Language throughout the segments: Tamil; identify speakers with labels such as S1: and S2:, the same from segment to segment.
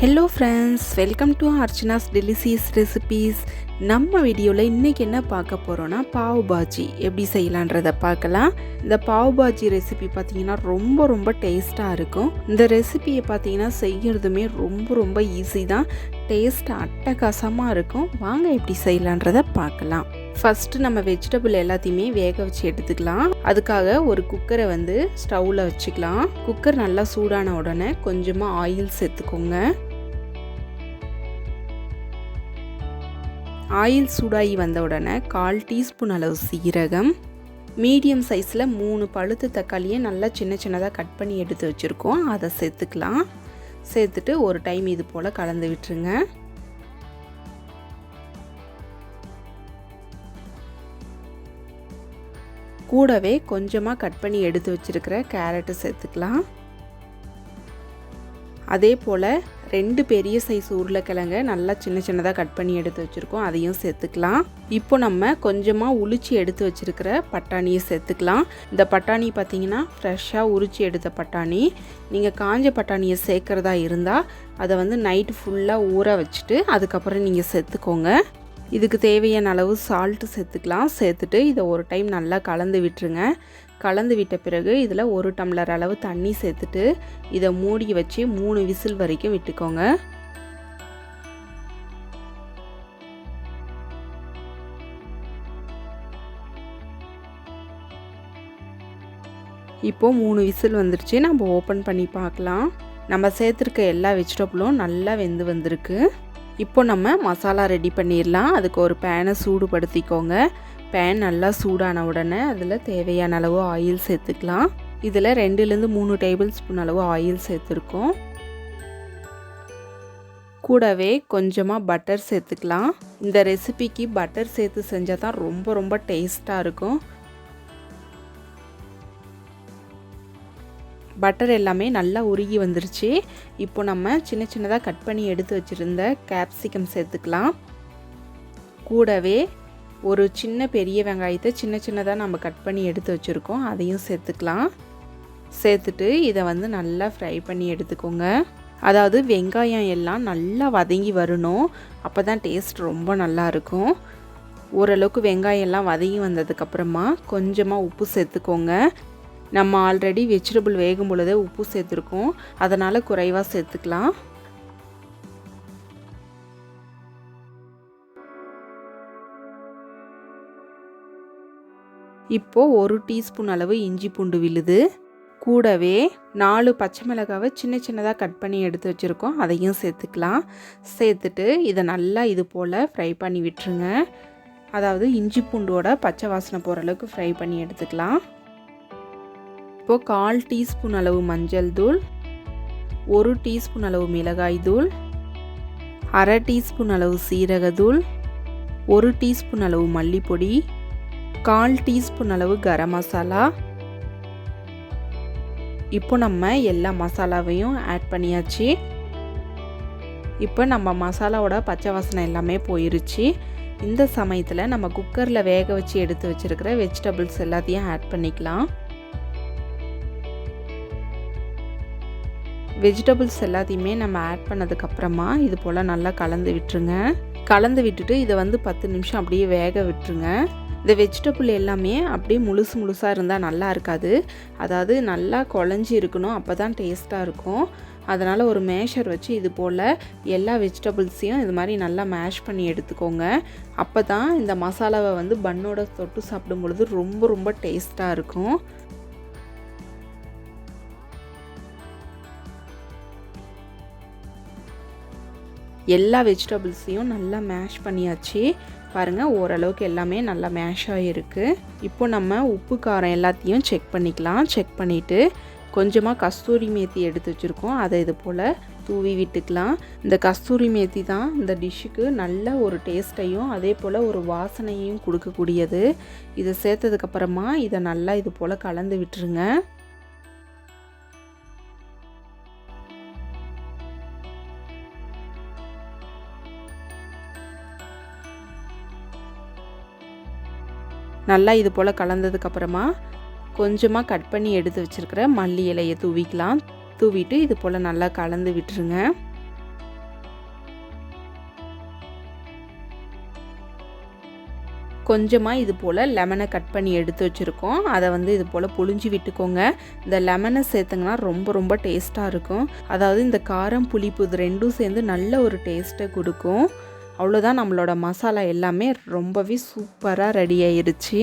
S1: Hello friends, welcome to Archana's delicious recipes. நம்ம வீடியோல இன்னைக்கு என்ன பார்க்க போறோம்னா பாவ் பாஜி எப்படி செய்யலாம்ன்றத பார்க்கலாம். இந்த பாவ் பாஜி ரெசிபி பாத்தீங்கன்னா ரொம்ப டேஸ்டா இருக்கும். இந்த ரெசிபியை பாத்தீங்கன்னா செய்யிறதுமே ரொம்ப ஈஸி தான். டேஸ்ட் அட்டகாசமா இருக்கும். வாங்க எப்படி செய்யலாம்ன்றத பார்க்கலாம். ஃபர்ஸ்ட் நம்ம வெஜிடபிள் எல்லாத்தையுமே வேக வச்சு எடுத்துக்கலாம். அதுக்காக ஒரு குக்கரை வந்து ஸ்டவ்ல வச்சுக்கலாம். குக்கர் நல்லா சூடான உடனே கொஞ்சமா ஆயில் சேர்த்துக்கோங்க. ஆயில் சூடாகி வந்த உடனே 1/4 டீஸ்பூன் அளவு சீரகம், மீடியம் சைஸில் 3 பழுத்து தக்காளியை நல்லா சின்னதாக கட் பண்ணி எடுத்து வச்சுருக்கோம். அதை சேர்த்துக்கலாம். சேர்த்துட்டு ஒரு டைம் இது போல் கலந்து விட்டுருங்க. கூடவே கொஞ்சமாக கட் பண்ணி எடுத்து வச்சுருக்கிற கேரட்டு சேர்த்துக்கலாம். அதே போல் 2 பெரிய சைஸ் உருளைக்கிழங்க நல்லா சின்னதாக கட் பண்ணி எடுத்து வச்சுருக்கோம். அதையும் சேர்த்துக்கலாம். இப்போ நம்ம கொஞ்சமாக உளிச்சி எடுத்து வச்சுருக்கிற பட்டாணியை சேர்த்துக்கலாம். இந்த பட்டாணி பார்த்திங்கன்னா ஃப்ரெஷ்ஷாக உரிச்சி எடுத்த பட்டாணி. நீங்கள் காஞ்ச பட்டாணியை சேர்க்குறதா இருந்தால் அதை வந்து நைட்டு ஃபுல்லாக ஊற வச்சுட்டு அதுக்கப்புறம் நீங்கள் சேர்த்துக்கோங்க. இதுக்கு தேவையான அளவு சால்ட்டு சேர்த்துக்கலாம். சேர்த்துட்டு இதை ஒரு டைம் நல்லா கலந்து விட்டுருங்க. கலந்து விட்ட பிறகு இதில் 1 டம்ளர் அளவு தண்ணி சேர்த்துட்டு இதை மூடி வச்சு 3 விசில் வரைக்கும் விட்டுக்கோங்க. இப்போது 3 விசில் வந்துருச்சு. நம்ம ஓப்பன் பண்ணி பார்க்கலாம். நம்ம சேர்த்துருக்க எல்லா வெஜிடபிளும் நல்லா வெந்து வந்திருக்கு. இப்போ நம்ம மசாலா ரெடி பண்ணிடலாம். அதுக்கு ஒரு பேனை சூடுபடுத்திக்கோங்க. பேன் நல்லா சூடான உடனே அதில் தேவையான அளவு ஆயில் சேர்த்துக்கலாம். இதில் 2லேருந்து 3 டேபிள் ஸ்பூன் அளவு ஆயில் சேர்த்துருக்கோம். கூடவே கொஞ்சமாக பட்டர் சேர்த்துக்கலாம். இந்த ரெசிபிக்கு பட்டர் சேர்த்து செஞ்சால் தான் ரொம்ப டேஸ்ட்டாக இருக்கும். பட்டர் எல்லாமே நல்லா உருகி வந்துருச்சு. இப்போ நம்ம சின்னதாக கட் பண்ணி எடுத்து வச்சுருந்த கேப்சிகம் சேர்த்துக்கலாம். கூடவே ஒரு பெரிய வெங்காயத்தை சின்னதாக நம்ம கட் பண்ணி எடுத்து வச்சுருக்கோம். அதையும் சேர்த்துக்கலாம். சேர்த்துட்டு இதை வந்து நல்லா ஃப்ரை பண்ணி எடுத்துக்கோங்க. அதாவது வெங்காயம் எல்லாம் நல்லா வதங்கி வரணும். அப்போ தான் டேஸ்ட் ரொம்ப நல்லா இருக்கும். ஓரளவுக்கு வெங்காயம் எல்லாம் வதங்கி வந்ததுக்கப்புறமா கொஞ்சமாக உப்பு சேர்த்துக்கோங்க. நம்ம ஆல்ரெடி வெஜிடபிள் வேகும் பொழுதே உப்பு சேர்த்துருக்கோம். அதனால் குறைவாக சேர்த்துக்கலாம். இப்போது 1 டீஸ்பூன் அளவு இஞ்சி பூண்டு விழுது, கூடவே 4 பச்சை மிளகாவை சின்னதாக கட் பண்ணி எடுத்து வச்சுருக்கோம். அதையும் சேர்த்துக்கலாம். சேர்த்துட்டு இதை நல்லா இது போல் ஃப்ரை பண்ணி விட்டுருங்க. அதாவது இஞ்சி பூண்டோட பச்சை வாசனை போகிற அளவுக்கு ஃப்ரை பண்ணி எடுத்துக்கலாம். இப்போது 1/4 டீஸ்பூன் அளவு மஞ்சள் தூள், 1 டீஸ்பூன் அளவு மிளகாய் தூள், 1/2 டீஸ்பூன் அளவு சீரகத்தூள், 1 டீஸ்பூன் அளவு மல்லிப்பொடி, 1/4 டீஸ்பூன் அளவு கரம் மசாலா. இப்போ நம்ம எல்லா மசாலாவையும் ஆட் பண்ணியாச்சு. இப்போ நம்ம மசாலாவோட பச்சை வாசனை எல்லாமே போயிருச்சு. இந்த சமயத்தில் நம்ம குக்கரில் வேக வச்சு எடுத்து வச்சுருக்கிற வெஜிடபிள்ஸ் எல்லாத்தையும் ஆட் பண்ணிக்கலாம். வெஜிடபிள்ஸ் எல்லாத்தையுமே நம்ம ஆட் பண்ணதுக்கப்புறமா இது போல் நல்லா கலந்து விட்டுருங்க. கலந்து விட்டுட்டு இதை வந்து 10 நிமிஷம் அப்படியே வேக விட்டுருங்க. இந்த வெஜிடபிள் எல்லாமே அப்படியே முழுசாக இருந்தால் நல்லா இருக்காது. அதாவது நல்லா குழஞ்சி இருக்கணும். அப்போ தான் டேஸ்ட்டாக இருக்கும். அதனால் ஒரு மேஷர் வச்சு இது போல் எல்லா வெஜிடபிள்ஸையும் இது மாதிரி நல்லா மேஷ் பண்ணி எடுத்துக்கோங்க. அப்போ தான் இந்த மசாலாவை வந்து பன்னோட தொட்டு சாப்பிடும் பொழுது ரொம்ப டேஸ்ட்டாக இருக்கும். எல்லா வெஜிடபிள்ஸையும் நல்லா மேஷ் பண்ணியாச்சு. பாருங்கள், ஓரளவுக்கு எல்லாமே நல்லா மேஷ் ஆகிருக்கு. இப்போ நம்ம உப்பு காரம் எல்லாத்தையும் செக் பண்ணிக்கலாம். செக் பண்ணிவிட்டு கொஞ்சமாக கஸ்தூரி மேத்தி எடுத்து வச்சுருக்கோம். அதை இது போல் தூவி விட்டுக்கலாம். இந்த கஸ்தூரி மேத்தி தான் இந்த டிஷ்ஷுக்கு நல்ல ஒரு டேஸ்ட்டையும் அதே போல் ஒரு வாசனையும் கொடுக்கக்கூடியது. இதை சேர்த்ததுக்கப்புறமா இதை நல்லா இது போல் கலந்து விட்டுருங்க. நல்லா இது போல் கலந்ததுக்கப்புறமா கொஞ்சமாக கட் பண்ணி எடுத்து வச்சுருக்கிற மல்லி இலையை தூவிக்கலாம். தூவிட்டு இது போல் நல்லா கலந்து விட்டுருங்க. கொஞ்சமாக இது போல் லெமனை கட் பண்ணி எடுத்து வச்சுருக்கோம். அதை வந்து இது போல் புழிஞ்சு விட்டுக்கோங்க. இந்த லெமனை சேர்த்துங்கன்னா ரொம்ப டேஸ்ட்டாக இருக்கும். அதாவது இந்த காரம் புளிப்பு இது ரெண்டும் சேர்ந்து நல்ல ஒரு டேஸ்ட்டை கொடுக்கும். அவ்வளோதான், நம்மளோட மசாலா எல்லாமே ரொம்பவே சூப்பராக ரெடி ஆயிருச்சு.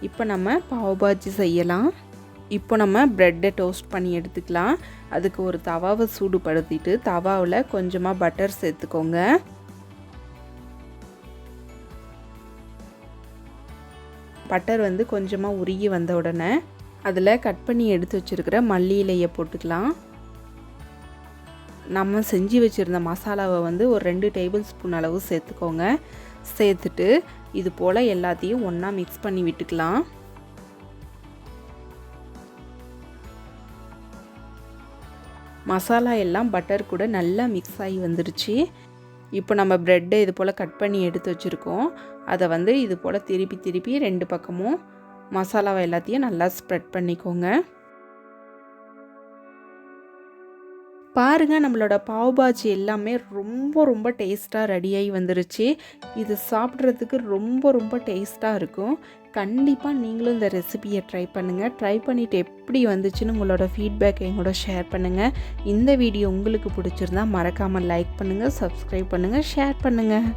S1: இப்போ நம்ம பாவ் பாஜி செய்யலாம். இப்போ நம்ம ப்ரெட்டை டோஸ்ட் பண்ணி எடுத்துக்கலாம். அதுக்கு ஒரு தவாவை சூடுபடுத்திட்டு தவாவில் கொஞ்சமாக பட்டர் சேர்த்துக்கோங்க. பட்டர் வந்து கொஞ்சமாக உருகி வந்த உடனே அதில் கட் பண்ணி எடுத்து வச்சுருக்கிற மல்லி இலையை போட்டுக்கலாம். நம்ம செஞ்சு வச்சுருந்த மசாலாவை வந்து ஒரு 2 டேபிள் ஸ்பூன் அளவு சேர்த்துக்கோங்க. சேர்த்துட்டு இது போல் எல்லாத்தையும் ஒன்றா மிக்ஸ் பண்ணி விட்டுக்கலாம். மசாலா எல்லாம் பட்டர் கூட நல்லா மிக்ஸ் ஆகி வந்துருச்சு. இப்போ நம்ம ப்ரெட்டை இது போல் கட் பண்ணி எடுத்து வச்சுருக்கோம். அதை வந்து இது போல் திருப்பி 2 பக்கமும் மசாலாவை எல்லாத்தையும் நல்லா ஸ்ப்ரெட் பண்ணிக்கோங்க. பாருங்கள், நம்மளோட பாவ் பாஜி எல்லாமே ரொம்ப டேஸ்ட்டாக ரெடியாகி வந்துருச்சு. இது சாப்பிட்றதுக்கு ரொம்ப டேஸ்ட்டாக இருக்கும். கண்டிப்பாக நீங்களும் இந்த ரெசிபியை ட்ரை பண்ணுங்கள். ட்ரை பண்ணிவிட்டு எப்படி வந்துச்சுன்னு உங்களோட ஃபீட்பேக் எங்களோட ஷேர் பண்ணுங்கள். இந்த வீடியோ உங்களுக்கு பிடிச்சிருந்தா மறக்காமல் லைக் பண்ணுங்கள், சப்ஸ்கிரைப் பண்ணுங்கள், ஷேர் பண்ணுங்கள்.